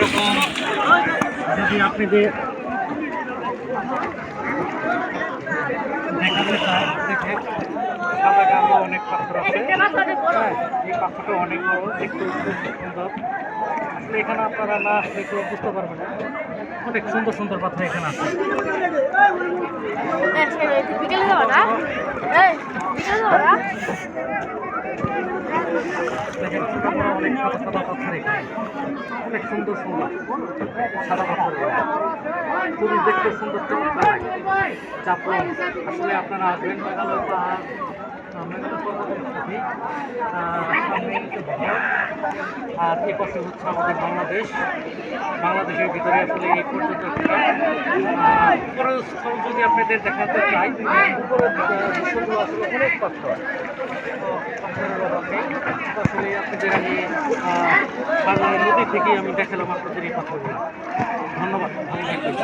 এরকম যদি আপনাদের দেখাতে চাই, দেখেন সাদা কালো অনেক পাথর আছে। হ্যাঁ, এই পাথরটা অনেক বড়, দেখতে সুন্দর। আসলে এখানে আপনারা না আসলে কেউ বুঝতে পারবেন না, অনেক সুন্দর সুন্দর পাথর এখানে আছে। বিকেলে যাবো না, বিকেলে যাবো না। দেখেন ছোট বড় অনেক সাদা সাদা পাথর এখানে, অনেক সুন্দর সুন্দর সাদা পাথর, খুবই দেখতে সুন্দর চমৎকার লাগে। চাপলং, আসলে আপনারা আসবেন মেঘালয় পাহাড়, মেঘালয় পর্বতের সাথে সামনে আর এ পাশে হচ্ছে আমাদের বাংলাদেশ। বাংলাদেশের ভিতরে আসলে এই পর্যন্ত উপরের স্থল যদি আপনাদের দেখাতে চাই, উপরের দৃশ্যগুলো আসলে অনেক পাথর, আসলে আপনাদের আমি সাগরের নদী থেকেই আমি দেখালাম আপনাদের এই পাথরগুলো। ধন্যবাদ, ভালো থাকবেন।